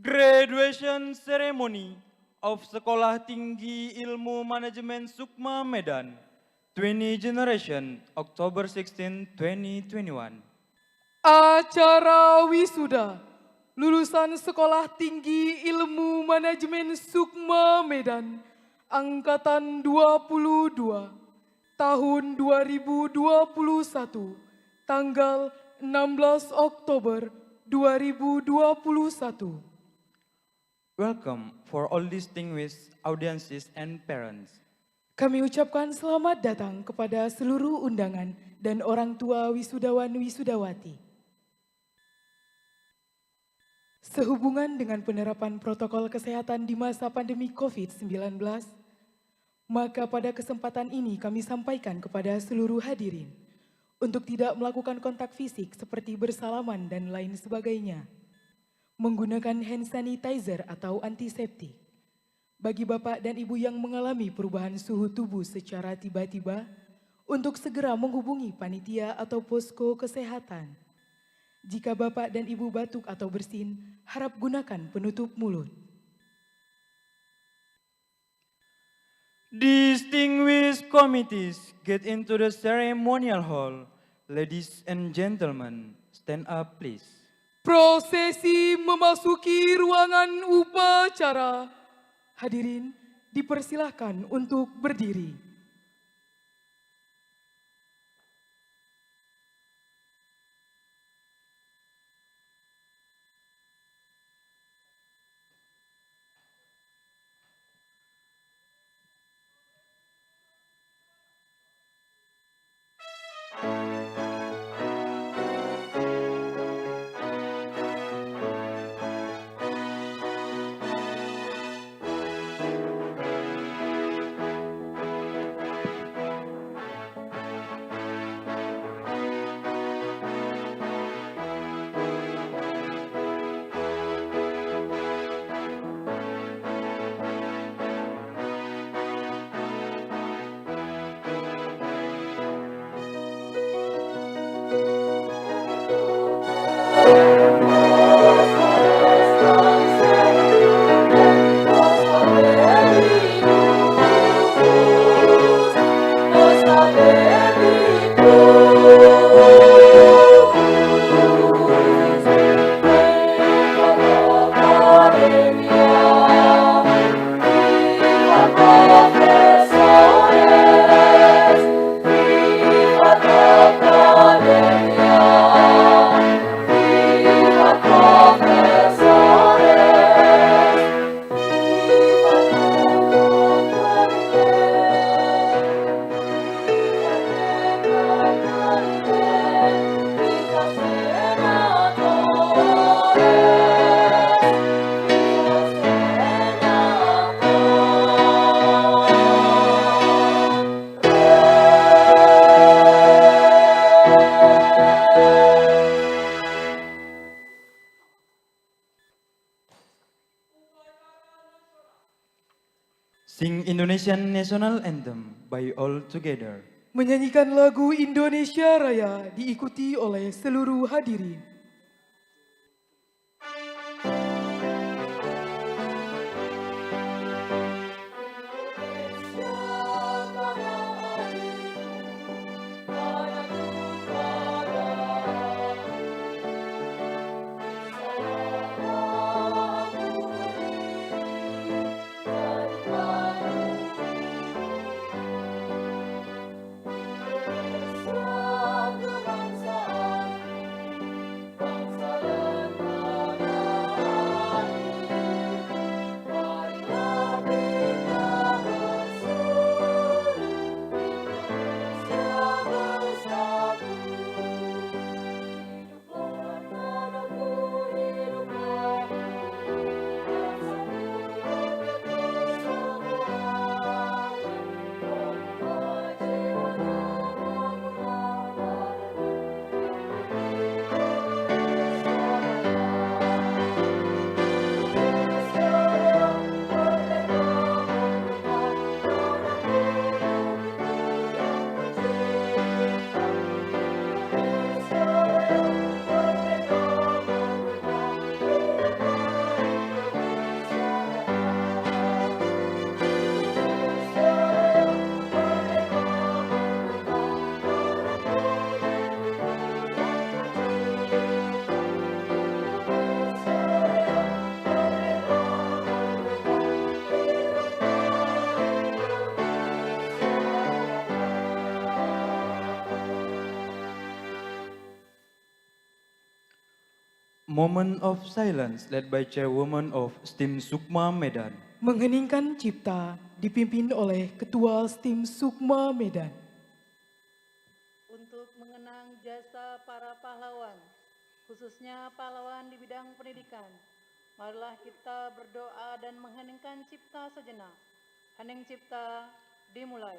Graduation Ceremony of Sekolah Tinggi Ilmu Manajemen Sukma Medan, 20 Generation, October 16, 2021. Acara wisuda lulusan Sekolah Tinggi Ilmu Manajemen Sukma Medan Angkatan 22 tahun 2021 tanggal 16 Oktober 2021. Welcome for all distinguished audiences and parents. Kami ucapkan selamat datang kepada seluruh undangan dan orang tua wisudawan wisudawati. Sehubungan dengan penerapan protokol kesehatan di masa pandemi COVID-19, maka pada kesempatan ini kami sampaikan kepada seluruh hadirin untuk tidak melakukan kontak fisik seperti bersalaman dan lain sebagainya. Menggunakan hand sanitizer atau antiseptik. Bagi Bapak dan Ibu yang mengalami perubahan suhu tubuh secara tiba-tiba, untuk segera menghubungi panitia atau posko kesehatan. Jika Bapak dan Ibu batuk atau bersin, harap gunakan penutup mulut. Distinguished committees, get into the ceremonial hall. Ladies and gentlemen, stand up please. Prosesi memasuki ruangan upacara. Hadirin dipersilahkan untuk berdiri. Sing Indonesian National Anthem by all together. Menyanyikan lagu Indonesia Raya diikuti oleh seluruh hadirin. Moment of silence led by Chairwoman of STIM Sukma Medan. Mengheningkan cipta dipimpin oleh Ketua STIM Sukma Medan. Untuk mengenang jasa para pahlawan, khususnya pahlawan di bidang pendidikan, marilah kita berdoa dan mengheningkan cipta sejenak. Hening cipta dimulai.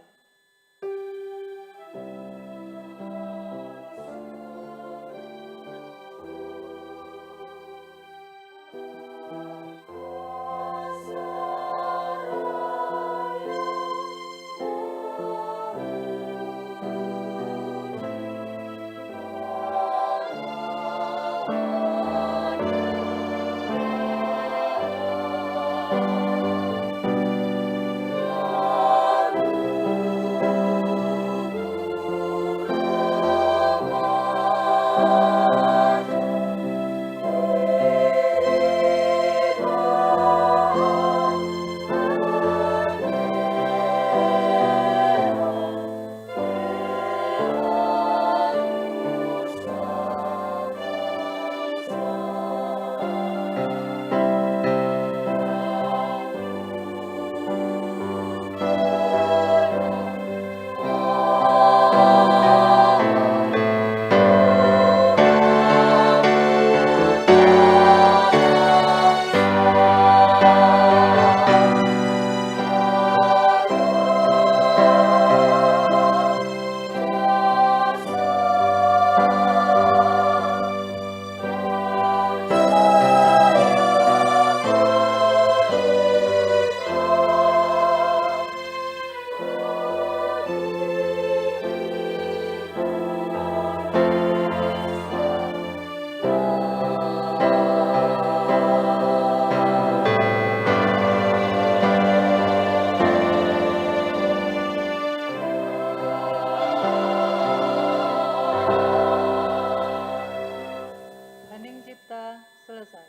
Hening cipta selesai.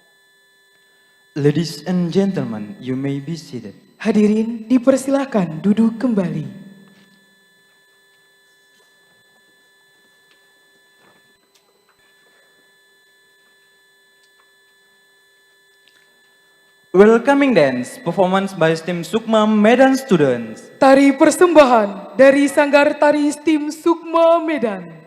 Ladies and gentlemen, you may be seated. Hadirin dipersilahkan duduk kembali. Welcoming dance performance by STIM Sukma Medan students. Tari persembahan dari Sanggar Tari STIM Sukma Medan.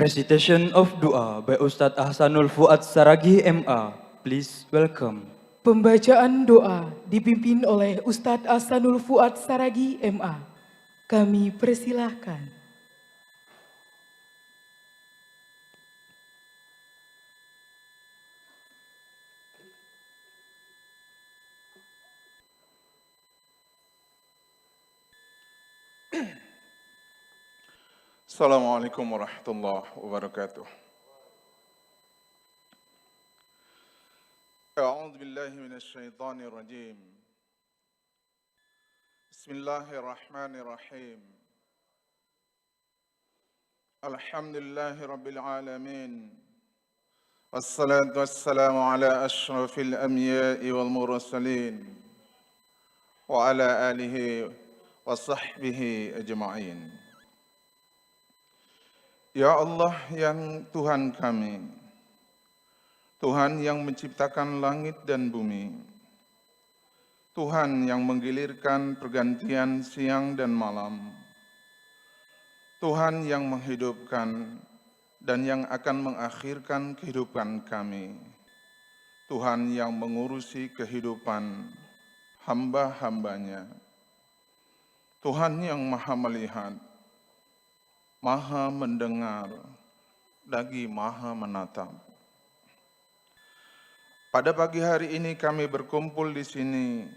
Recitation of Dua by Ustadz Ahsanul Fuad Saragi MA. Please welcome. Pembacaan doa dipimpin oleh Ustadz Ahsanul Fuad Saragi MA. Kami persilahkan. Assalamualaikum warahmatullahi wabarakatuh. A'udzu billahi minasy syaithanir rajim. Bismillahirrahmanirrahim. Alhamdulillahirabbil alamin. Wassalatu wassalamu ala asyrafil anbiya'i wal mursalin wa ala alihi wa sahbihi ajma'in. Ya Allah yang Tuhan kami, Tuhan yang menciptakan langit dan bumi, Tuhan yang menggilirkan pergantian siang dan malam, Tuhan yang menghidupkan dan yang akan mengakhirkan kehidupan kami, Tuhan yang mengurusi kehidupan hamba-hambanya, Tuhan yang maha melihat, maha mendengar, lagi maha menatap. Pada pagi hari ini kami berkumpul di sini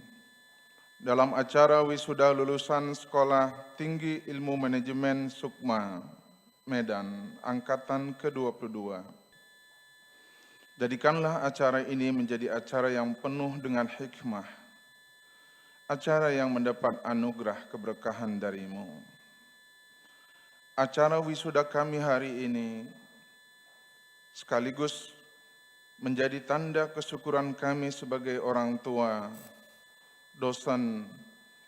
dalam acara wisuda lulusan Sekolah Tinggi Ilmu Manajemen Sukma, Medan, Angkatan ke-22. Jadikanlah acara ini menjadi acara yang penuh dengan hikmah, acara yang mendapat anugerah keberkahan darimu. Acara wisuda kami hari ini sekaligus menjadi tanda kesyukuran kami sebagai orang tua, dosen,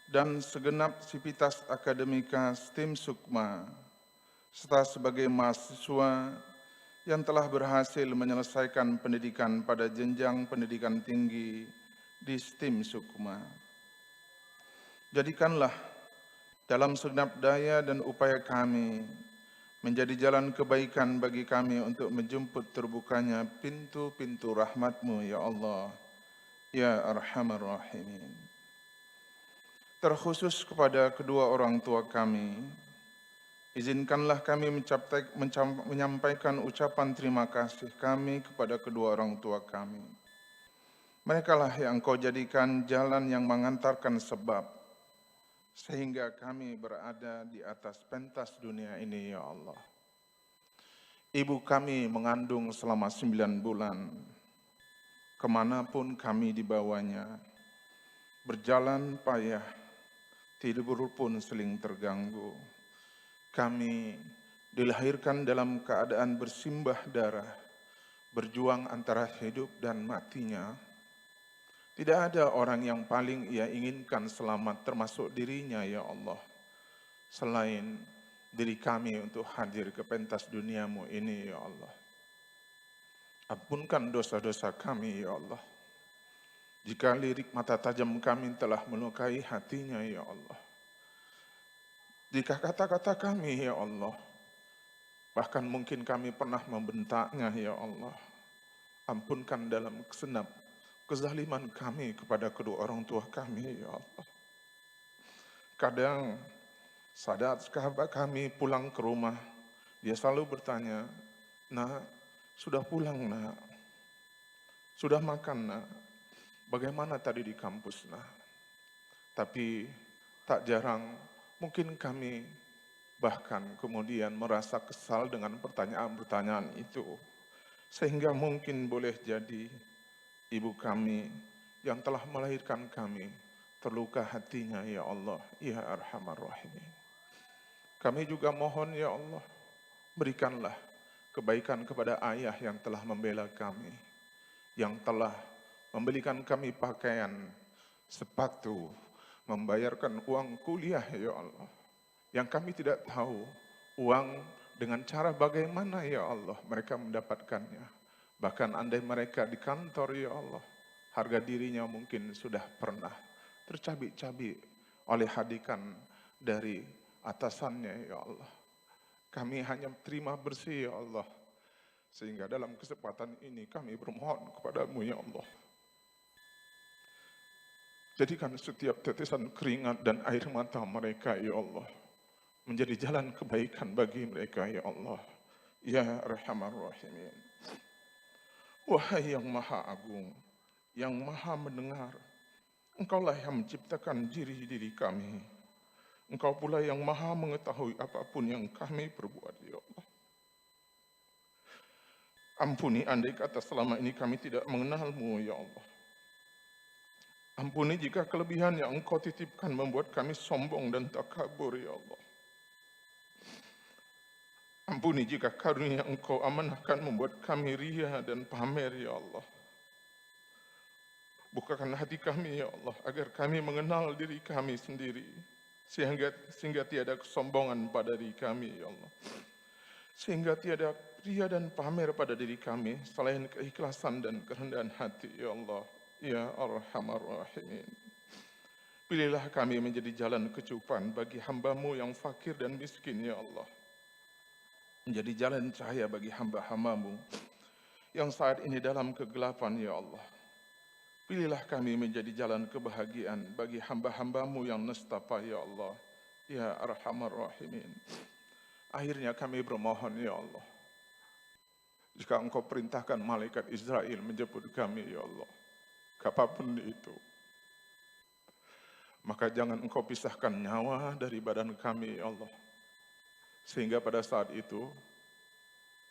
dan segenap sivitas akademika STIM Sukma, serta sebagai mahasiswa yang telah berhasil menyelesaikan pendidikan pada jenjang pendidikan tinggi di STIM Sukma. Jadikanlah dalam segenap daya dan upaya kami menjadi jalan kebaikan bagi kami untuk menjemput terbukanya pintu-pintu rahmat-Mu, ya Allah, ya Arhamar Rahimin. Terkhusus kepada kedua orang tua kami, izinkanlah kami menyampaikan ucapan terima kasih kami kepada kedua orang tua kami. Merekalah yang Kau jadikan jalan yang mengantarkan sebab, sehingga kami berada di atas pentas dunia ini, ya Allah. Ibu kami mengandung selama 9 bulan. Kemanapun kami dibawanya, berjalan payah, tidur pun seling terganggu. Kami dilahirkan dalam keadaan bersimbah darah, berjuang antara hidup dan matinya. Tidak ada orang yang paling ia inginkan selamat termasuk dirinya, ya Allah, selain diri kami untuk hadir ke pentas duniamu ini, ya Allah. Ampunkan dosa-dosa kami, ya Allah. Jika lirik mata tajam kami telah melukai hatinya, ya Allah. Jika kata-kata kami, ya Allah, bahkan mungkin kami pernah membentaknya, ya Allah. Ampunkan dalam segenap kezaliman kami kepada kedua orang tua kami, ya Allah. Kadang saat sahabat kami pulang ke rumah, dia selalu bertanya, "Nak, sudah pulang, Nak? Sudah makan, Nak? Bagaimana tadi di kampus, Nak?" Tapi tak jarang mungkin kami bahkan kemudian merasa kesal dengan pertanyaan-pertanyaan itu. Sehingga mungkin boleh jadi ibu kami yang telah melahirkan kami terluka hatinya, ya Allah, ya Arhamar Rahimin. Kami juga mohon, ya Allah, berikanlah kebaikan kepada ayah yang telah membela kami, yang telah membelikan kami pakaian, sepatu, membayarkan uang kuliah, ya Allah, yang kami tidak tahu uang dengan cara bagaimana, ya Allah, mereka mendapatkannya. Bahkan andai mereka di kantor, ya Allah, harga dirinya mungkin sudah pernah tercabik-cabik oleh hadikan dari atasannya, ya Allah. Kami hanya terima bersih ya Allah. Sehingga dalam kesempatan ini kami bermohon kepadamu ya Allah. Jadikan setiap tetesan keringat dan air mata mereka ya Allah menjadi jalan kebaikan bagi mereka ya Allah. Ya Arhamar Rahimin. Wahai yang Maha Agung, yang Maha Mendengar, Engkaulah yang menciptakan diri kami. Engkau pula yang Maha mengetahui apapun yang kami perbuat ya Allah. Ampuni andai kata selama ini kami tidak mengenalmu ya Allah. Ampuni jika kelebihan yang Engkau titipkan membuat kami sombong dan takabur ya Allah. Ampuni jika karunia yang Engkau amanahkan membuat kami ria dan pamer ya Allah. Bukakan hati kami ya Allah agar kami mengenal diri kami sendiri sehingga tiada kesombongan pada diri kami ya Allah. Sehingga tiada ria dan pamer pada diri kami selain keikhlasan dan kerendahan hati ya Allah. Ya Arhamar Rahimin. Pilihlah kami menjadi jalan kecupan bagi hamba-Mu yang fakir dan miskin ya Allah. Menjadi jalan cahaya bagi hamba-hamba-Mu yang saat ini dalam kegelapan ya Allah. Pilihlah kami menjadi jalan kebahagiaan bagi hamba-hamba-Mu yang nestapa ya Allah. Ya Arhamar Rahimin. Akhirnya kami bermohon ya Allah. Jika Engkau perintahkan malaikat Israel menjemput kami ya Allah. Apapun itu, maka jangan Engkau pisahkan nyawa dari badan kami, ya Allah. Sehingga pada saat itu,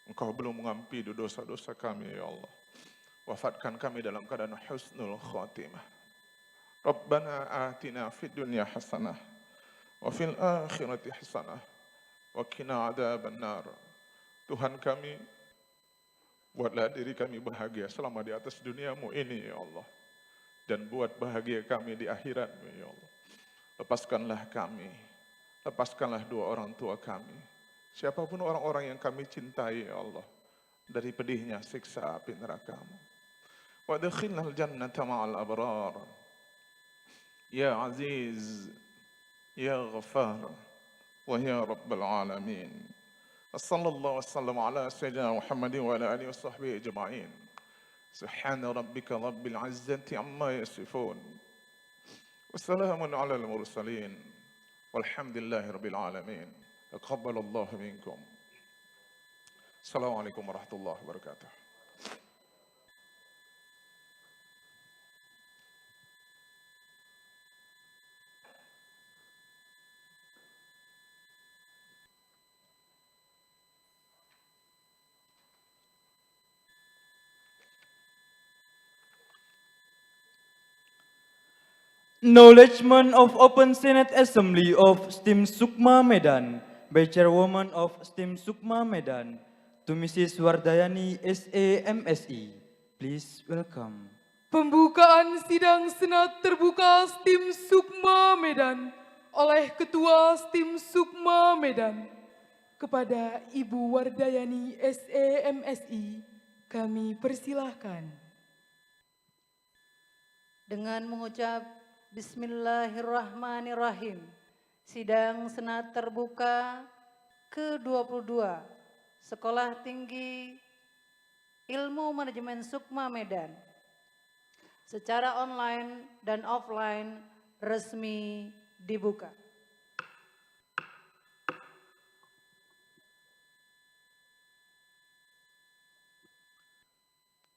Engkau belum mengampuni dosa-dosa kami, ya Allah. Wafatkan kami dalam keadaan husnul khatimah. Rabbana atina fid dunya hasanah, wa fil akhirati hasanah, wa qina adzabannar. Tuhan kami, buatlah diri kami bahagia selama di atas duniamu ini, ya Allah. Dan buat bahagia kami di akhirat-Mu ya Allah. Lepaskanlah kami, lepaskanlah dua orang tua kami. Siapapun orang-orang yang kami cintai ya Allah. Dari pedihnya siksa api neraka-Mu. Wa adkhilnal jannata ma'al abrar. Ya Aziz, Ya Ghaffar, wa Ya Rabbal Alamin. Sallallahu wasallam ala Sayyidina Muhammadin wa ala alihi wa sahbihi ajma'in. سبحان ربك رب العزة عما يصفون وسلام على المرسلين والحمد لله رب العالمين تقبل الله منكم السلام عليكم ورحمة الله وبركاته. Acknowledgement of Open Senate Assembly of STIM Sukma Medan by Chairwoman of STIM Sukma Medan to Mrs. Wardayani SA MSI. Please welcome. Pembukaan sidang Senat terbuka STIM Sukma Medan oleh Ketua STIM Sukma Medan. Kepada Ibu Wardayani SA MSI, kami persilahkan. Dengan mengucap Bismillahirrahmanirrahim. Sidang Senat terbuka ke-22 Sekolah Tinggi Ilmu Manajemen Sukma Medan secara online dan offline resmi dibuka.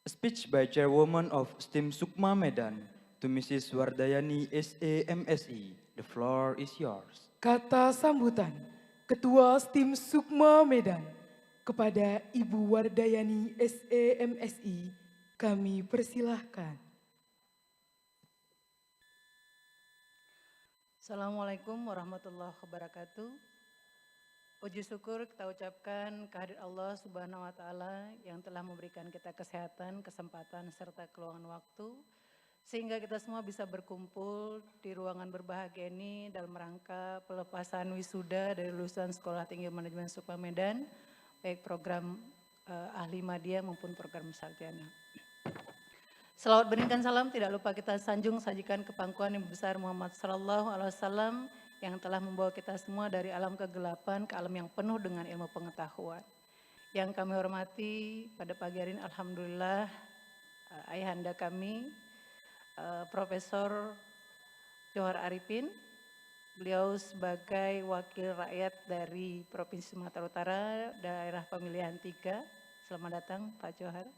A speech by Chairwoman of STIM Sukma Medan to Mrs. Wardayani SA MSI. The floor is yours. Kata sambutan Ketua STIM Sukma Medan kepada Ibu Wardayani SA MSI, kami persilahkan. Assalamualaikum warahmatullahi wabarakatuh. Puji syukur kita ucapkan kehadirat Allah Subhanahu wa Ta'ala yang telah memberikan kita kesehatan, kesempatan, serta keluangan waktu sehingga kita semua bisa berkumpul di ruangan berbahagia ini dalam rangka pelepasan wisuda dari lulusan Sekolah Tinggi Manajemen Sukma Medan, baik program ahli madya maupun program sarjana. Selawat berikan salam tidak lupa kita sanjung sajikan ke pangkuan yang besar Muhammad sallallahu alaihi wasallam yang telah membawa kita semua dari alam kegelapan ke alam yang penuh dengan ilmu pengetahuan. Yang kami hormati pada pagi hari ini, alhamdulillah, ayahanda kami, Profesor Johar Arifin. Beliau sebagai wakil rakyat dari Provinsi Sumatera Utara, daerah pemilihan 3. Selamat datang Pak Johar.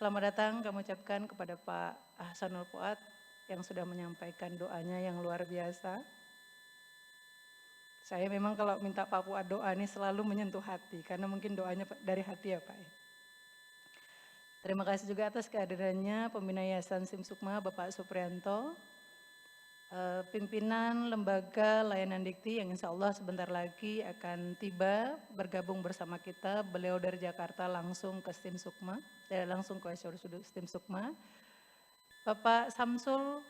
Selamat datang kami ucapkan kepada Pak Ahsanul Fuad yang sudah menyampaikan doanya yang luar biasa. Saya memang kalau minta Pak Fuad doa ini selalu menyentuh hati, karena mungkin doanya dari hati ya Pak. Terima kasih juga atas kehadirannya Pembina Yayasan STIM Sukma Bapak Suprianto, pimpinan Lembaga Layanan Dikti yang insya Allah sebentar lagi akan tiba bergabung bersama kita. Beliau dari Jakarta langsung ke STIM Sukma, langsung ke STIM Sukma. Bapak Samsul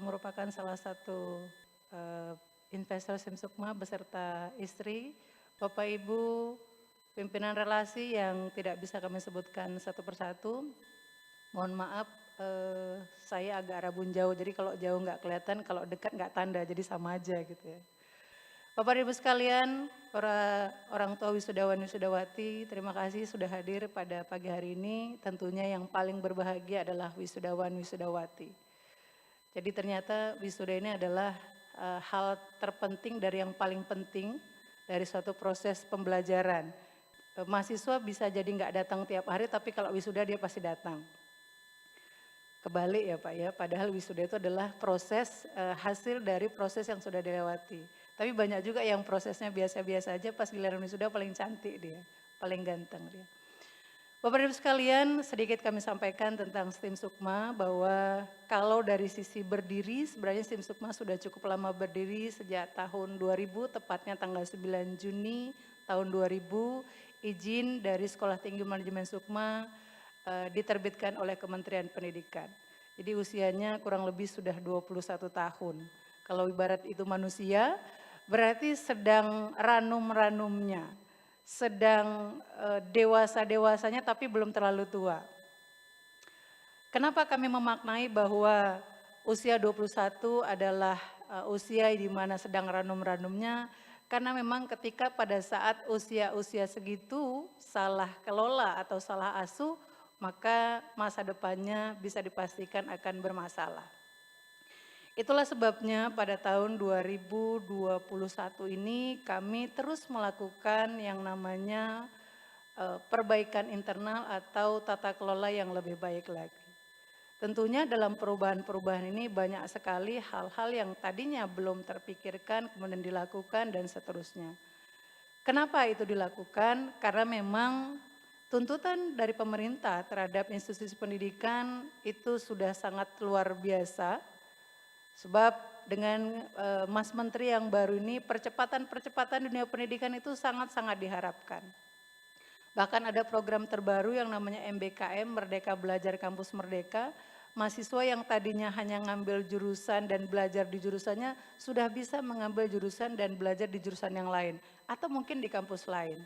merupakan salah satu investor STIM Sukma beserta istri. Bapak Ibu pimpinan relasi yang tidak bisa kami sebutkan satu persatu, mohon maaf. Saya agak rabun jauh, jadi kalau jauh nggak kelihatan, kalau dekat nggak tanda, jadi sama aja gitu ya. Bapak Ibu sekalian, para orang tua wisudawan wisudawati, terima kasih sudah hadir pada pagi hari ini. Tentunya yang paling berbahagia adalah wisudawan wisudawati. Jadi ternyata wisuda ini adalah hal terpenting dari yang paling penting dari suatu proses pembelajaran. Mahasiswa bisa jadi nggak datang tiap hari, tapi kalau wisuda dia pasti datang. Kebalik ya Pak ya, padahal wisuda itu adalah proses hasil dari proses yang sudah dilewati. Tapi banyak juga yang prosesnya biasa-biasa aja, pas giliran wisuda paling cantik dia, paling ganteng dia. Bapak Ibu sekalian, sedikit kami sampaikan tentang STIM Sukma bahwa kalau dari sisi berdiri, sebenarnya STIM Sukma sudah cukup lama berdiri sejak tahun 2000, tepatnya tanggal 9 Juni tahun 2000, izin dari Sekolah Tinggi Manajemen Sukma diterbitkan oleh Kementerian Pendidikan. Jadi usianya kurang lebih sudah 21 tahun. Kalau ibarat itu manusia, berarti sedang ranum-ranumnya, sedang dewasa-dewasanya tapi belum terlalu tua. Kenapa kami memaknai bahwa usia 21 adalah usia di mana sedang ranum-ranumnya? Karena memang ketika pada saat usia-usia segitu salah kelola atau salah asuh, maka masa depannya bisa dipastikan akan bermasalah. Itulah sebabnya pada tahun 2021 ini kami terus melakukan yang namanya perbaikan internal atau tata kelola yang lebih baik lagi. Tentunya dalam perubahan-perubahan ini banyak sekali hal-hal yang tadinya belum terpikirkan kemudian dilakukan dan seterusnya. Kenapa itu dilakukan? Karena memang tuntutan dari pemerintah terhadap institusi pendidikan itu sudah sangat luar biasa. Sebab dengan Mas Menteri yang baru ini percepatan-percepatan dunia pendidikan itu sangat-sangat diharapkan. Bahkan ada program terbaru yang namanya MBKM, Merdeka Belajar Kampus Merdeka. Mahasiswa yang tadinya hanya ngambil jurusan dan belajar di jurusannya sudah bisa mengambil jurusan dan belajar di jurusan yang lain. Atau mungkin di kampus lain.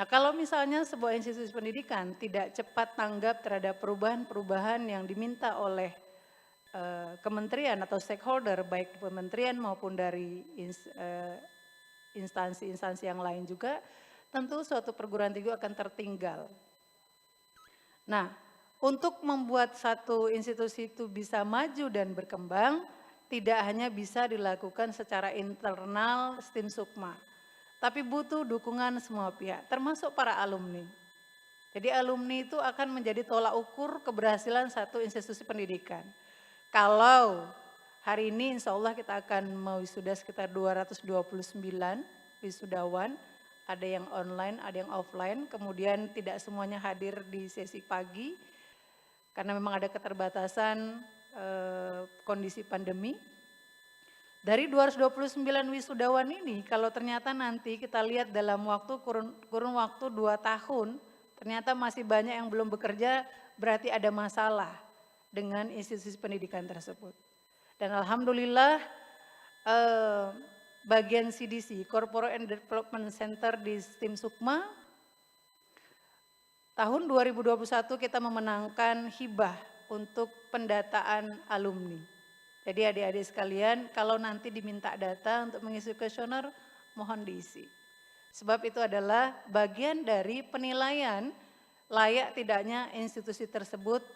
Nah kalau misalnya sebuah institusi pendidikan tidak cepat tanggap terhadap perubahan-perubahan yang diminta oleh kementerian atau stakeholder, baik kementerian maupun dari instansi-instansi yang lain juga, tentu suatu perguruan tinggi akan tertinggal. Nah, untuk membuat satu institusi itu bisa maju dan berkembang, tidak hanya bisa dilakukan secara internal STIM Sukma, tapi butuh dukungan semua pihak, termasuk para alumni. Jadi alumni itu akan menjadi tolak ukur keberhasilan satu institusi pendidikan. Kalau hari ini insya Allah kita akan mewisuda sekitar 229 wisudawan, ada yang online, ada yang offline, kemudian tidak semuanya hadir di sesi pagi, karena memang ada keterbatasan kondisi pandemi. Dari 229 wisudawan ini, kalau ternyata nanti kita lihat dalam waktu kurun waktu 2 tahun, ternyata masih banyak yang belum bekerja, berarti ada masalah dengan institusi pendidikan tersebut. Dan alhamdulillah bagian CDC, Corporate and Development Center di STIM Sukma, tahun 2021 kita memenangkan hibah untuk pendataan alumni. Jadi adik-adik sekalian, kalau nanti diminta data untuk mengisi kuesioner, mohon diisi. Sebab itu adalah bagian dari penilaian layak tidaknya institusi tersebut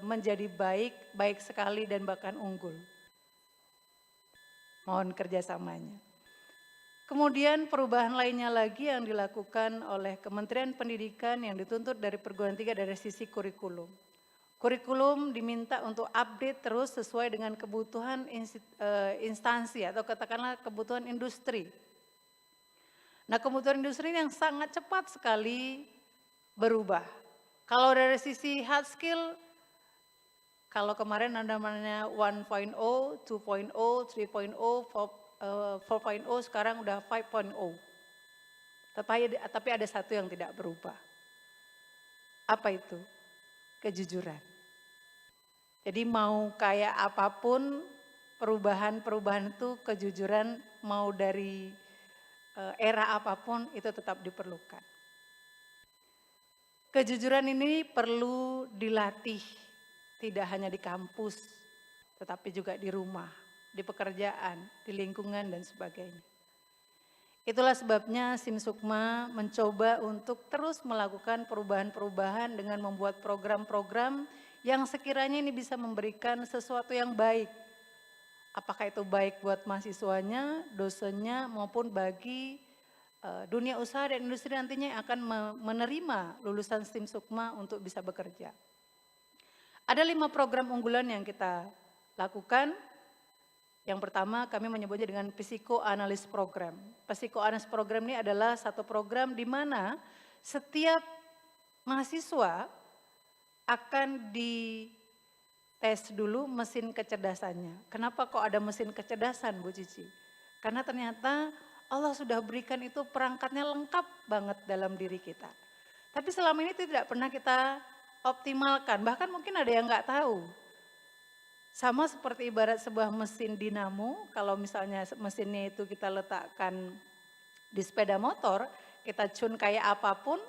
menjadi baik, baik sekali dan bahkan unggul. Mohon kerjasamanya. Kemudian perubahan lainnya lagi yang dilakukan oleh Kementerian Pendidikan yang dituntut dari perguruan tinggi dari sisi kurikulum. Kurikulum diminta untuk update terus sesuai dengan kebutuhan instansi atau katakanlah kebutuhan industri. Nah, kebutuhan industri yang sangat cepat sekali berubah. Kalau dari sisi hard skill, kalau kemarin ada namanya 1.0, 2.0, 3.0, 4.0, sekarang udah 5.0. Tapi ada satu yang tidak berubah. Apa itu? Kejujuran. Jadi mau kayak apapun perubahan-perubahan itu kejujuran mau dari era apapun itu tetap diperlukan. Kejujuran ini perlu dilatih tidak hanya di kampus tetapi juga di rumah, di pekerjaan, di lingkungan dan sebagainya. Itulah sebabnya SIM Sukma mencoba untuk terus melakukan perubahan-perubahan dengan membuat program-program yang sekiranya ini bisa memberikan sesuatu yang baik. Apakah itu baik buat mahasiswanya, dosennya maupun bagi dunia usaha dan industri nantinya yang akan menerima lulusan SIM Sukma untuk bisa bekerja. Ada 5 program unggulan yang kita lakukan. Yang pertama kami menyebutnya dengan psikoanalis program. Psikoanalis program ini adalah satu program di mana setiap mahasiswa akan dites dulu mesin kecerdasannya. Kenapa kok ada mesin kecerdasan Bu Cici? Karena ternyata Allah sudah berikan itu perangkatnya lengkap banget dalam diri kita. Tapi selama ini tidak pernah kita optimalkan, bahkan mungkin ada yang nggak tahu. Sama seperti ibarat sebuah mesin dinamo, kalau misalnya mesinnya itu kita letakkan di sepeda motor, kita tune kayak apapun,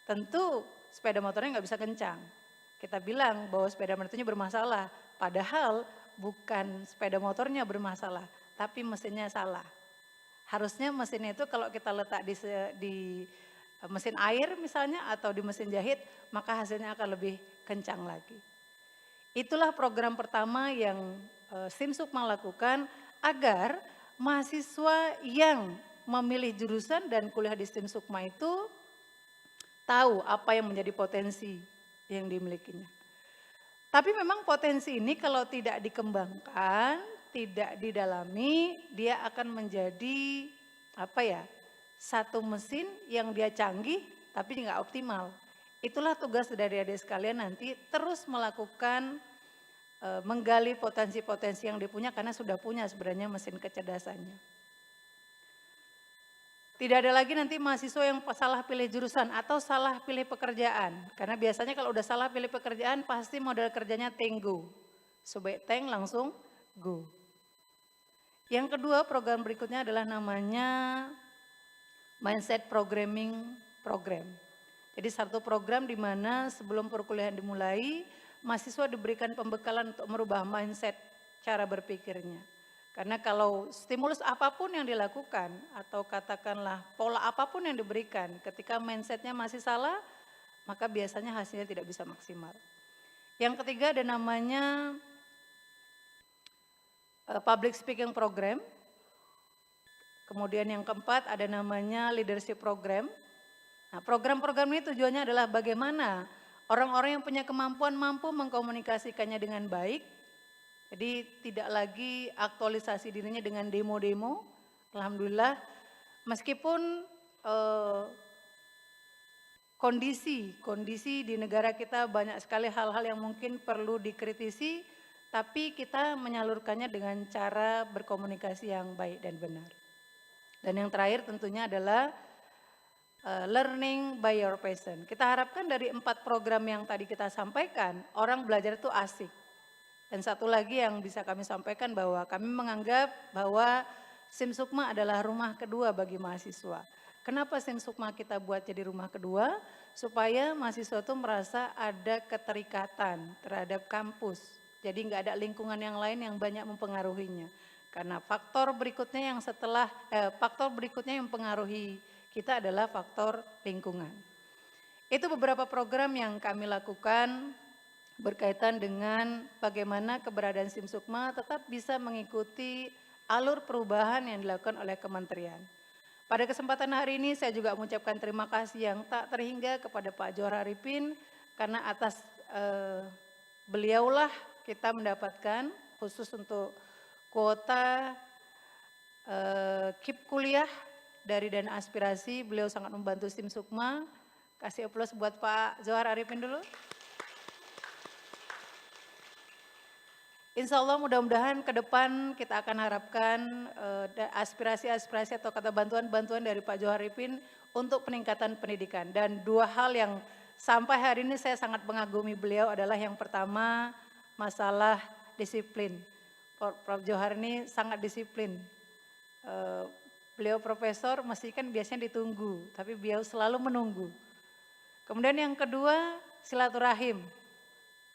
tentu sepeda motornya nggak bisa kencang. Kita bilang bahwa sepeda motornya bermasalah, padahal bukan sepeda motornya bermasalah, tapi mesinnya salah. Harusnya mesinnya itu kalau kita letak di mesin air misalnya atau di mesin jahit, maka hasilnya akan lebih kencang lagi. Itulah program pertama yang SIM Sukma lakukan agar mahasiswa yang memilih jurusan dan kuliah di SIM Sukma itu tahu apa yang menjadi potensi yang dimilikinya. Tapi memang potensi ini kalau tidak dikembangkan, tidak didalami, dia akan menjadi satu mesin yang dia canggih tapi nggak optimal. Itulah tugas dari adik sekalian nanti terus melakukan menggali potensi-potensi yang dipunya karena sudah punya sebenarnya mesin kecerdasannya. Tidak ada lagi nanti mahasiswa yang salah pilih jurusan atau salah pilih pekerjaan. Karena biasanya kalau udah salah pilih pekerjaan pasti model kerjanya tenggo. Sobek teng langsung go. Yang kedua program berikutnya adalah namanya Mindset Programming Program. Jadi satu program di mana sebelum perkuliahan dimulai, mahasiswa diberikan pembekalan untuk merubah mindset cara berpikirnya. Karena kalau stimulus apapun yang dilakukan atau katakanlah pola apapun yang diberikan, ketika mindsetnya masih salah, maka biasanya hasilnya tidak bisa maksimal. Yang ketiga ada namanya Public Speaking Program. Kemudian yang keempat ada namanya Leadership Program. Nah, program-program ini tujuannya adalah bagaimana orang-orang yang punya kemampuan mampu mengkomunikasikannya dengan baik. Jadi tidak lagi aktualisasi dirinya dengan demo-demo. Alhamdulillah, meskipun kondisi di negara kita banyak sekali hal-hal yang mungkin perlu dikritisi, tapi kita menyalurkannya dengan cara berkomunikasi yang baik dan benar. Dan yang terakhir tentunya adalah learning by your passion. Kita harapkan dari 4 program yang tadi kita sampaikan, orang belajar itu asik. Dan satu lagi yang bisa kami sampaikan bahwa kami menganggap bahwa SIM Sukma adalah rumah kedua bagi mahasiswa. Kenapa SIM Sukma kita buat jadi rumah kedua? Supaya mahasiswa itu merasa ada keterikatan terhadap kampus, Jadi nggak ada lingkungan yang lain yang banyak mempengaruhinya. Karena faktor berikutnya yang mempengaruhi kita adalah faktor lingkungan. Itu beberapa program yang kami lakukan berkaitan dengan bagaimana keberadaan STIM Sukma tetap bisa mengikuti alur perubahan yang dilakukan oleh kementerian. Pada kesempatan hari ini saya juga mengucapkan terima kasih yang tak terhingga kepada Pak Johar Arifin karena atas beliaulah kita mendapatkan khusus untuk kuota KIP kuliah dari dana aspirasi. Beliau sangat membantu STIM Sukma. Kasih aplaus buat Pak Johar Arifin dulu. Insya Allah mudah-mudahan ke depan kita akan harapkan aspirasi-aspirasi atau kata bantuan-bantuan dari Pak Johar Arifin untuk peningkatan pendidikan. Dan dua hal yang sampai hari ini saya sangat mengagumi beliau adalah yang pertama masalah disiplin. Prof. Johar ini sangat disiplin. Beliau profesor mesti kan biasanya ditunggu, tapi beliau selalu menunggu. Kemudian yang kedua silaturahim.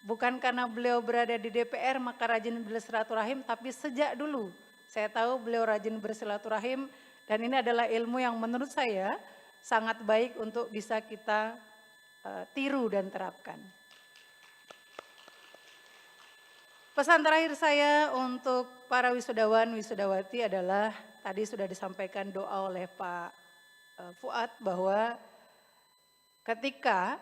Bukan karena beliau berada di DPR maka rajin bersilaturahim, tapi sejak dulu saya tahu beliau rajin bersilaturahim dan ini adalah ilmu yang menurut saya sangat baik untuk bisa kita tiru dan terapkan. Pesan terakhir saya untuk para wisudawan, wisudawati adalah tadi sudah disampaikan doa oleh Pak Fuad bahwa ketika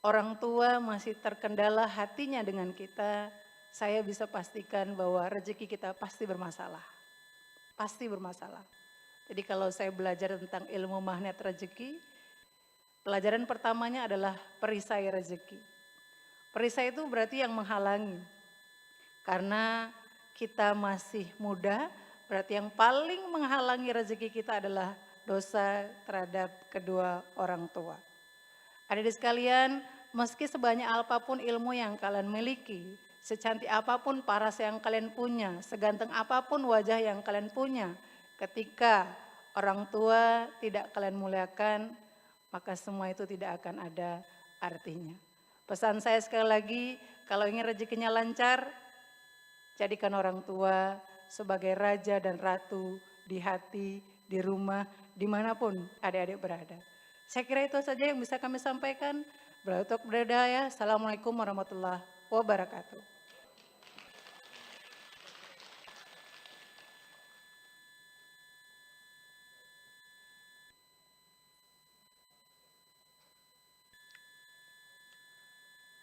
orang tua masih terkendala hatinya dengan kita, saya bisa pastikan bahwa rezeki kita pasti bermasalah. Pasti bermasalah. Jadi kalau saya belajar tentang ilmu magnet rezeki, pelajaran pertamanya adalah perisai rezeki. Perisai itu berarti yang menghalangi. Karena kita masih muda, berarti yang paling menghalangi rezeki kita adalah dosa terhadap kedua orang tua. Adik-adik sekalian, meski sebanyak apapun ilmu yang kalian miliki, secantik apapun paras yang kalian punya, seganteng apapun wajah yang kalian punya, ketika orang tua tidak kalian muliakan, maka semua itu tidak akan ada artinya. Pesan saya sekali lagi, kalau ingin rezekinya lancar, jadikan orang tua sebagai raja dan ratu di hati, di rumah, dimanapun adik-adik berada. Saya kira itu saja yang bisa kami sampaikan. Berautuk berdaya. Assalamualaikum warahmatullahi wabarakatuh.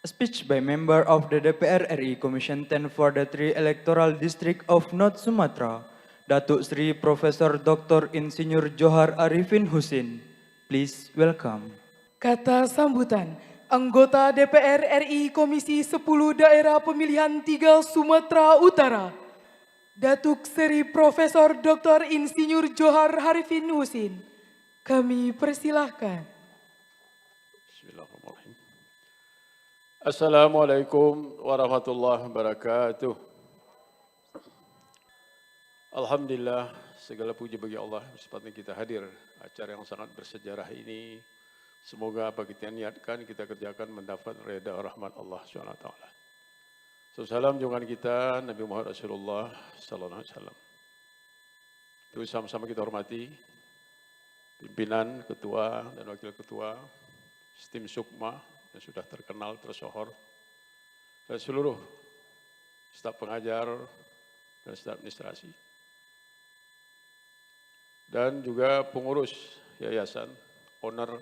A speech by member of the DPR RI Commission 10 for the 3 Electoral District of North Sumatra, Datuk Sri Profesor Dr. Insinyur Johar Arifin Husin. Please welcome. Kata sambutan, anggota DPR RI Komisi 10 Daerah Pemilihan 3 Sumatera Utara, Datuk Seri Profesor Dr. Insinyur Johar Arifin Husin. Kami persilahkan. Bismillahirrahmanirrahim. Assalamualaikum warahmatullahi wabarakatuh. Alhamdulillah, segala puji bagi Allah kesempatan kita hadir acara yang sangat bersejarah ini. Semoga apa kita niatkan, kita kerjakan mendapat reda rahmat Allah SWT. Salam junjungan kita Nabi Muhammad Rasulullah sallallahu alaihi wasallam. Itu sama-sama kita hormati pimpinan, ketua dan wakil ketua STIM Sukma yang sudah terkenal, tersohor, dan seluruh staf pengajar dan staf administrasi. Dan juga pengurus yayasan, owner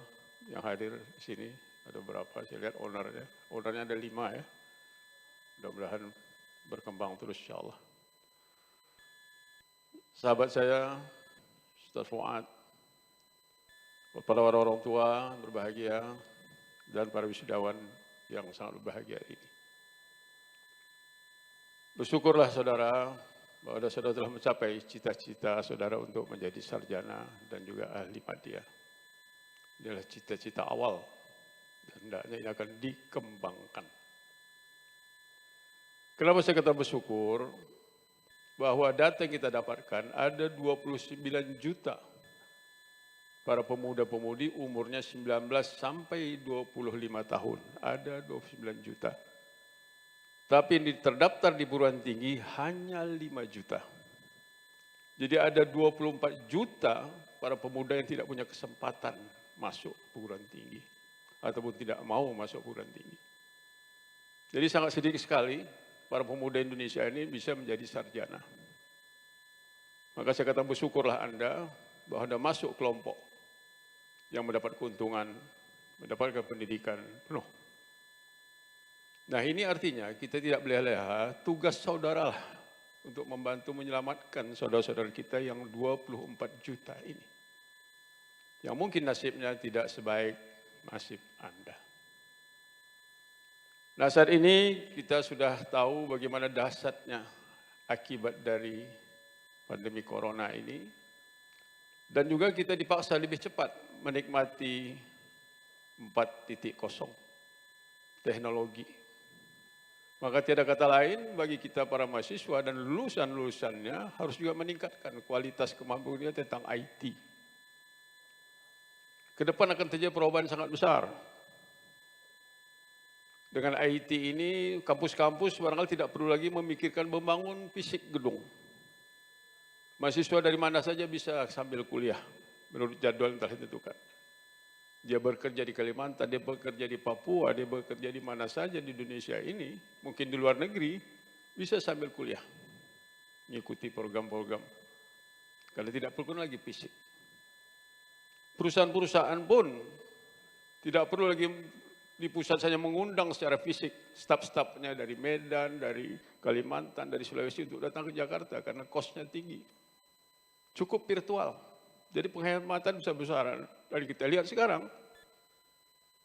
yang hadir di sini, ada berapa, saya lihat ownernya. Ownernya ada 5 ya. Mudah-mudahan berkembang terus insyaallah. Sahabat saya, Ustaz Fuad, para orang tua berbahagia, dan para wisudawan yang sangat berbahagia ini. Bersyukurlah saudara, bahwa saudara telah mencapai cita-cita saudara untuk menjadi sarjana dan juga ahli madya. Ini adalah cita-cita awal, dan hendaknya ini akan dikembangkan. Kenapa saya kata bersyukur? Bahwa data yang kita dapatkan ada 29 juta para pemuda-pemudi umurnya 19 sampai 25 tahun. Ada 29 juta. Tapi yang terdaftar di perguruan tinggi hanya 5 juta. Jadi ada 24 juta para pemuda yang tidak punya kesempatan masuk perguruan tinggi. Ataupun tidak mau masuk perguruan tinggi. Jadi sangat sedikit sekali para pemuda Indonesia ini bisa menjadi sarjana. Maka saya kata bersyukurlah Anda bahwa Anda masuk kelompok yang mendapat keuntungan, mendapatkan pendidikan penuh. Nah ini artinya kita tidak boleh leha, tugas saudaralah untuk membantu menyelamatkan saudara-saudara kita yang 24 juta ini. Yang mungkin nasibnya tidak sebaik nasib Anda. Nah saat ini kita sudah tahu bagaimana dahsyatnya akibat dari pandemi corona ini. Dan juga kita dipaksa lebih cepat menikmati 4.0 teknologi. Maka tiada kata lain bagi kita para mahasiswa dan lulusan-lulusannya harus juga meningkatkan kualitas kemampuannya tentang IT. Ke depan akan terjadi perubahan sangat besar. Dengan IT ini, kampus-kampus barangkali tidak perlu lagi memikirkan membangun fisik gedung. Mahasiswa dari mana saja bisa sambil kuliah, menurut jadwal yang telah ditentukan. Dia bekerja di Kalimantan, dia bekerja di Papua, dia bekerja di mana saja di Indonesia ini, mungkin di luar negeri, bisa sambil kuliah. Mengikuti program-program. Karena tidak perlu lagi fisik. Perusahaan-perusahaan pun tidak perlu lagi di pusat saja mengundang secara fisik staf-stafnya dari Medan, dari Kalimantan, dari Sulawesi untuk datang ke Jakarta karena kosnya tinggi. Cukup virtual. Jadi penghematan besar-besaran. Dan kita lihat sekarang,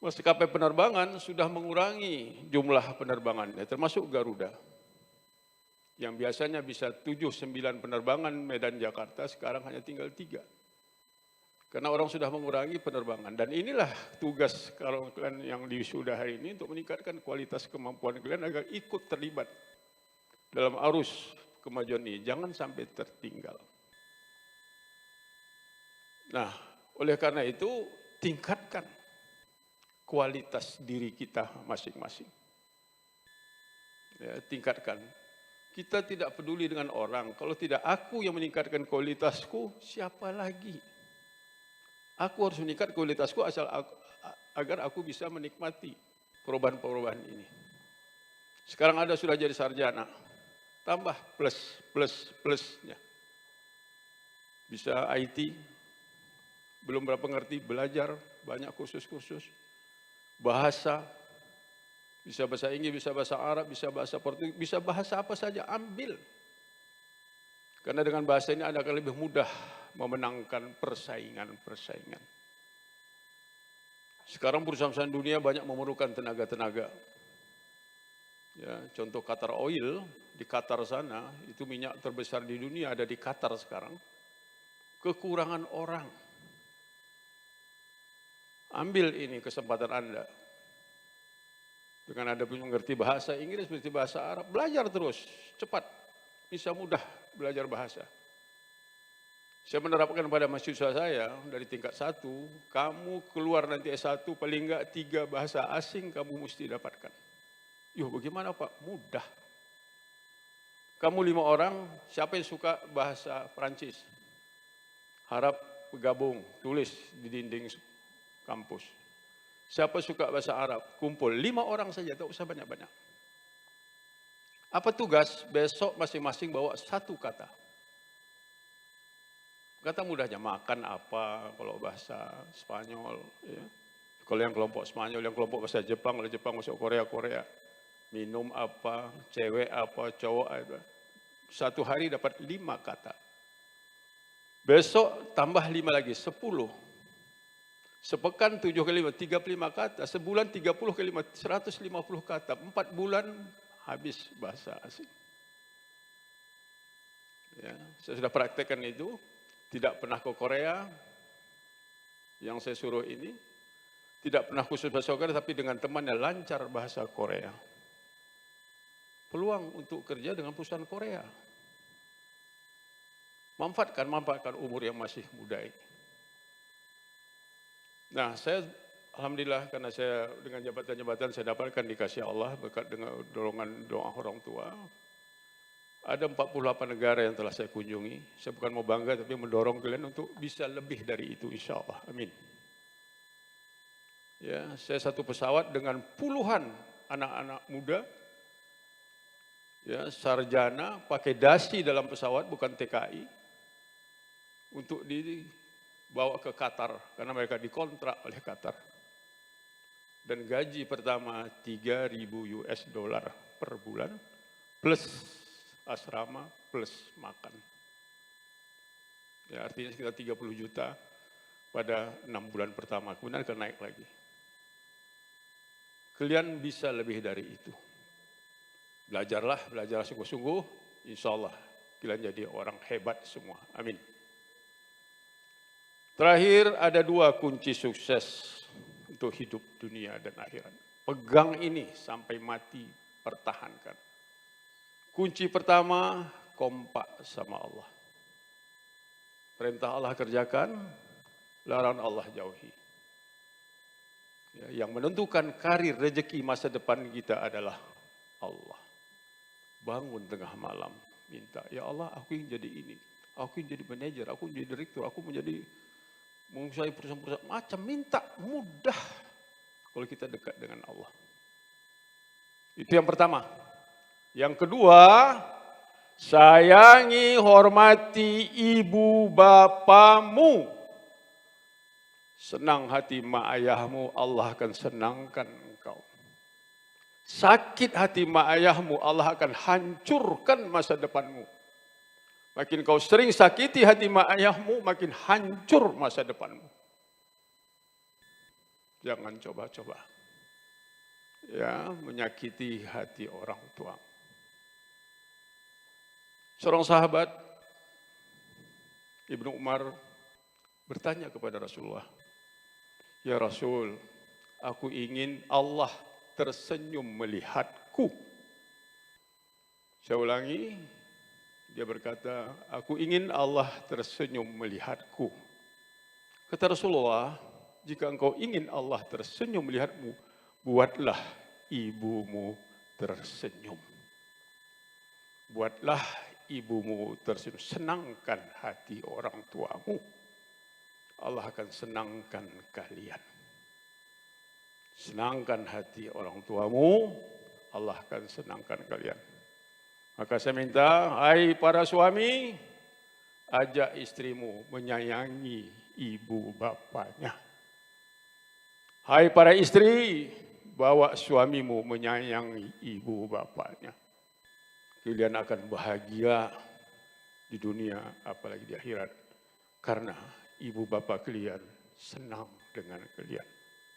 maskapai penerbangan sudah mengurangi jumlah penerbangannya, termasuk Garuda. Yang biasanya bisa 7-9 penerbangan Medan-Jakarta, sekarang hanya tinggal 3. Karena orang sudah mengurangi penerbangan. Dan inilah tugas kalau kalian yang diwisuda hari ini untuk meningkatkan kualitas kemampuan kalian agar ikut terlibat dalam arus kemajuan ini. Jangan sampai tertinggal. Nah, oleh karena itu tingkatkan kualitas diri kita masing-masing. Ya, tingkatkan. Kita tidak peduli dengan orang. Kalau tidak aku yang meningkatkan kualitasku, siapa lagi? Aku harus meningkatkan kualitasku agar aku bisa menikmati perubahan-perubahan ini. Sekarang Anda sudah jadi sarjana, tambah plus-plusnya. Bisa IT, belum berapa ngerti, belajar, banyak kursus-kursus. Bahasa, bisa bahasa Inggris, bisa bahasa Arab, bisa bahasa Portugis, bisa bahasa apa saja, ambil. Karena dengan bahasa ini Anda akan lebih mudah memenangkan persaingan-persaingan. Sekarang perusahaan-perusahaan dunia banyak memerlukan tenaga-tenaga. Ya, contoh Qatar Oil, di Qatar sana, itu minyak terbesar di dunia ada di Qatar sekarang. Kekurangan orang. Ambil ini kesempatan Anda. Dengan Anda mengerti bahasa Inggris, mengerti bahasa Arab, belajar terus, cepat. Bisa mudah belajar bahasa. Saya menerapkan pada mahasiswa saya dari tingkat 1, kamu keluar nanti S1 paling enggak 3 bahasa asing kamu mesti dapatkan. Yuh bagaimana Pak? Mudah. Kamu 5 orang, siapa yang suka bahasa Perancis? Harap bergabung, tulis di dinding kampus. Siapa suka bahasa Arab? Kumpul 5 orang saja, tak usah banyak-banyak. Apa tugas? Besok masing-masing bawa 1 kata. Kata mudahnya makan apa kalau bahasa Spanyol. Ya. Kalau yang kelompok Spanyol, yang kelompok bahasa Jepang, kalau Jepang masuk Korea, Korea. Minum apa, cewek apa, cowok apa. 1 hari dapat 5 kata. Besok tambah 5 lagi, 10. Sepekan 7 kali 5, 35 kata. Sebulan 30 kali 5, 150 kata. 4 bulan habis bahasa asing. Ya, saya sudah praktekkan itu. Tidak pernah ke Korea, yang saya suruh ini. Tidak pernah khusus bahasa Korea, tapi dengan temannya lancar bahasa Korea. Peluang untuk kerja dengan perusahaan Korea. Manfaatkan umur yang masih muda ini. Nah, saya Alhamdulillah karena saya dengan jabatan-jabatan saya dapatkan dikasih Allah berkat dengan dorongan doa orang tua. Ada 48 negara yang telah saya kunjungi. Saya bukan mau bangga tapi mendorong kalian untuk bisa lebih dari itu insya Allah. Amin. Ya, saya satu pesawat dengan puluhan anak-anak muda, ya, sarjana, pakai dasi dalam pesawat bukan TKI, untuk dibawa ke Qatar karena mereka dikontrak oleh Qatar. Dan gaji pertama 3.000 US dollar per bulan plus asrama plus makan. Ya, artinya sekitar 30 juta pada 6 bulan pertama, kemudian akan naik lagi. Kalian bisa lebih dari itu. Belajarlah sungguh-sungguh, insya Allah kalian jadi orang hebat semua. Amin. Terakhir ada 2 kunci sukses untuk hidup dunia dan akhirat. Pegang ini sampai mati, pertahankan. Kunci pertama, kompak sama Allah. Perintah Allah kerjakan, larangan Allah jauhi. Ya, yang menentukan karir, rezeki masa depan kita adalah Allah. Bangun tengah malam, minta, ya Allah aku ingin jadi ini, aku ingin jadi manajer, aku ingin jadi direktur, aku menjadi menguasai perusahaan-perusahaan, macam minta, mudah kalau kita dekat dengan Allah. Itu yang pertama. Yang kedua, sayangi, hormati ibu bapamu. Senang hati mak ayahmu, Allah akan senangkan engkau. Sakit hati mak ayahmu, Allah akan hancurkan masa depanmu. Makin kau sering sakiti hati mak ayahmu, makin hancur masa depanmu. Jangan coba-coba ya menyakiti hati orang tua. Seorang sahabat, Ibnu Umar, bertanya kepada Rasulullah, ya Rasul, aku ingin Allah tersenyum melihatku. Saya ulangi, dia berkata, aku ingin Allah tersenyum melihatku. Kata Rasulullah, jika engkau ingin Allah tersenyum melihatmu, buatlah ibumu tersenyum. Buatlah ibumu tersenyum, senangkan hati orang tuamu. Allah akan senangkan kalian. Senangkan hati orang tuamu, Allah akan senangkan kalian. Maka saya minta, hai para suami, ajak istrimu menyayangi ibu bapanya. Hai para istri, bawa suamimu menyayangi ibu bapanya. Kalian akan bahagia di dunia, apalagi di akhirat. Karena ibu bapa kalian senang dengan kalian.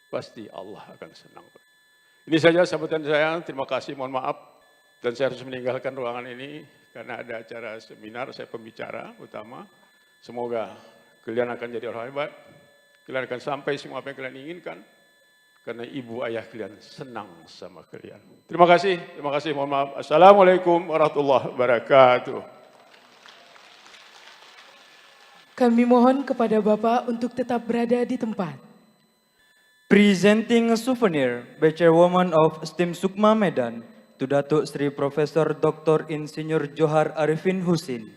Pasti Allah akan senang. Ini saja sambutan saya, terima kasih, mohon maaf. Dan saya harus meninggalkan ruangan ini karena ada acara seminar, saya pembicara utama. Semoga kalian akan jadi orang hebat, kalian akan sampai semua apa yang kalian inginkan. Karena ibu ayah kalian senang sama kalian. Terima kasih, mohon maaf. Assalamualaikum warahmatullahi wabarakatuh. Kami mohon kepada Bapak untuk tetap berada di tempat. Presenting a souvenir by Chairwoman of STIM Sukma Medan to Datuk Sri Profesor Dr. Insinyur Johar Arifin Husin.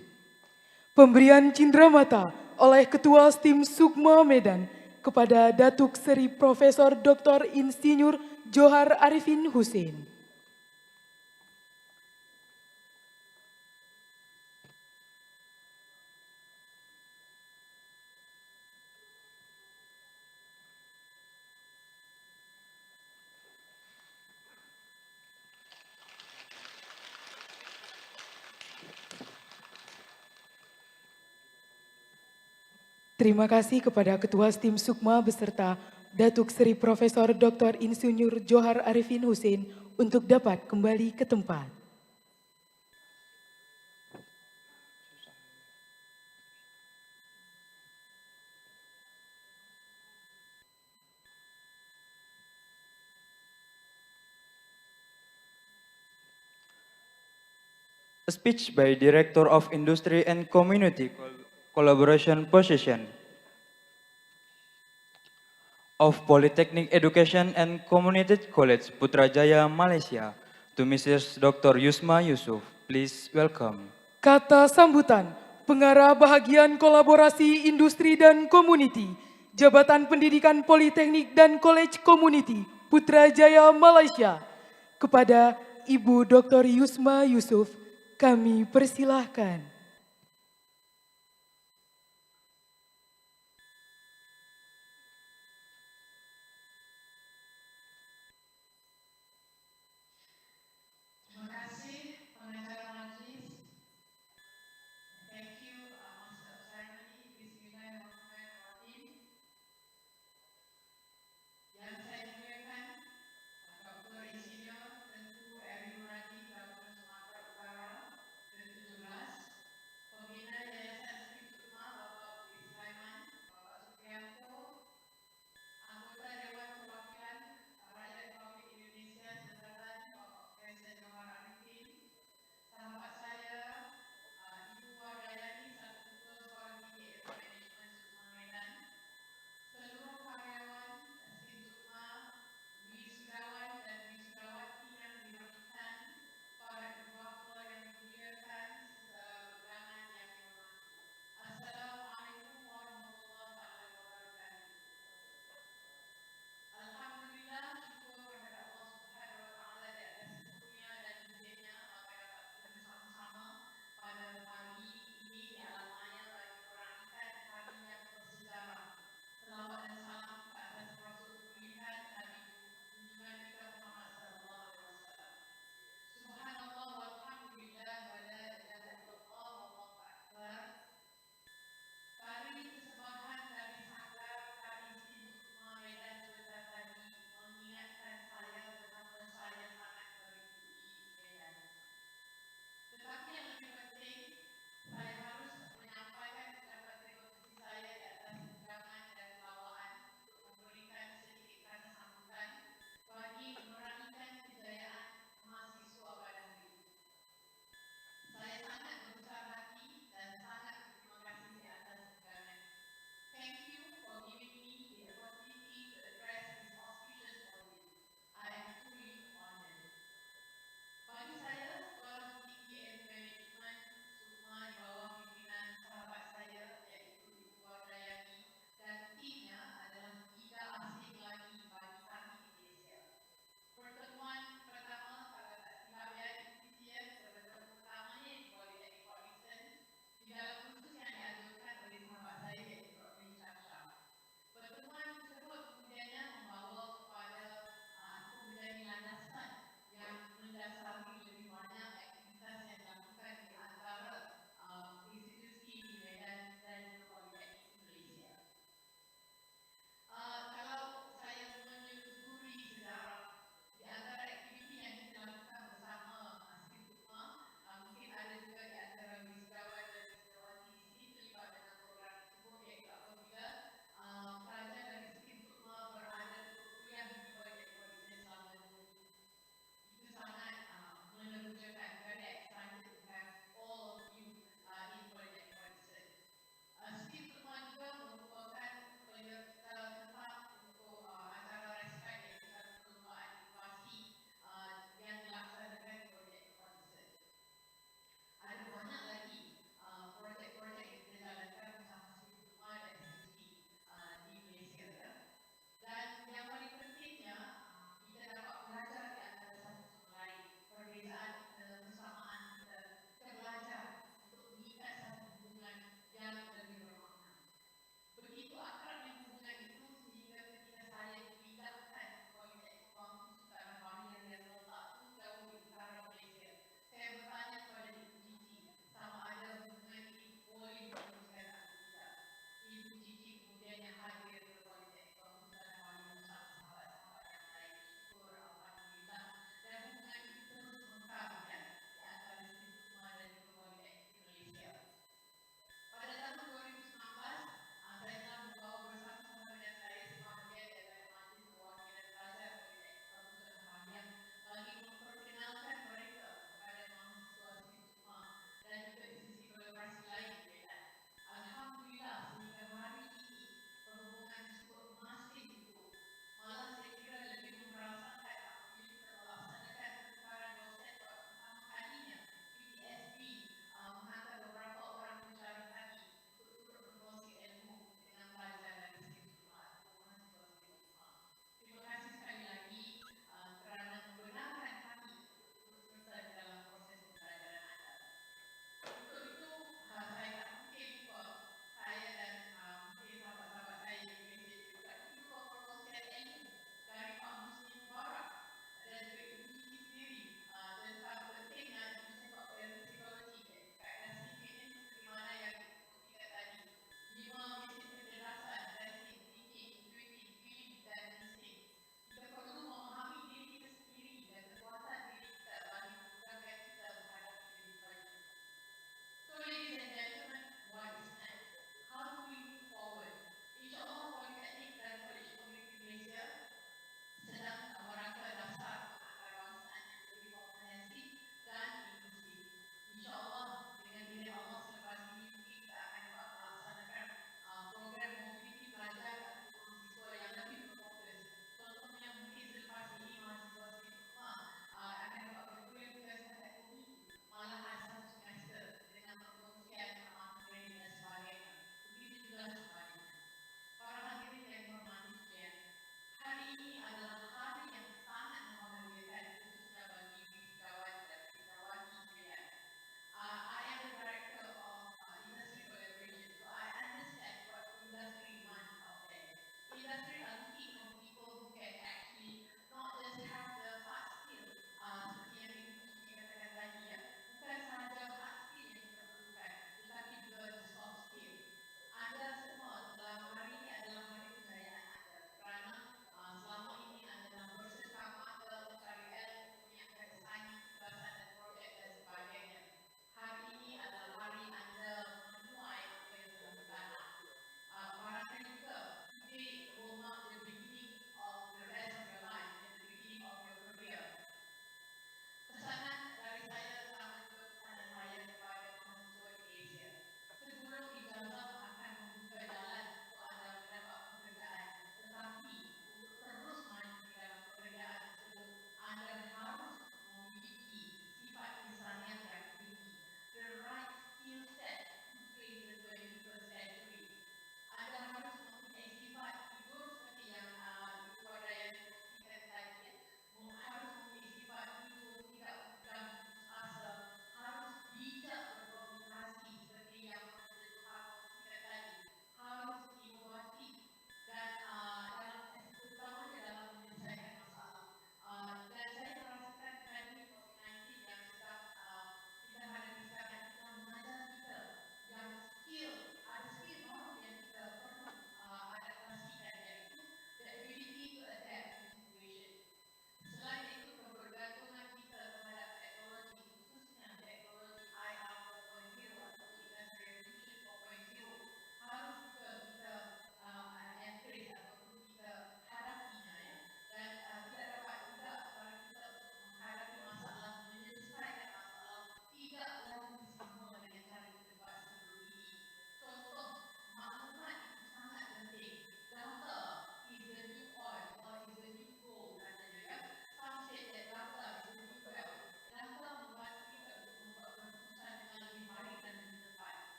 Pemberian cindramata oleh Ketua STIM Sukma Medan kepada Datuk Seri Profesor Dr. Insinyur Johar Arifin Husin. Terima kasih kepada Ketua STIM Sukma beserta Datuk Seri Profesor Dr. Insinyur Johar Arifin Husin untuk dapat kembali ke tempat. A speech by Director of Industry and Community Collaboration Position. of Polytechnic Education and Community College Putrajaya, Malaysia, to Mrs. Dr. Yusma Yusuf. Please welcome. Kata sambutan, Pengarah Bahagian Kolaborasi Industri dan Komuniti, Jabatan Pendidikan Politeknik dan College Community, Putrajaya, Malaysia. Kepada Ibu Dr. Yusma Yusuf, kami persilahkan.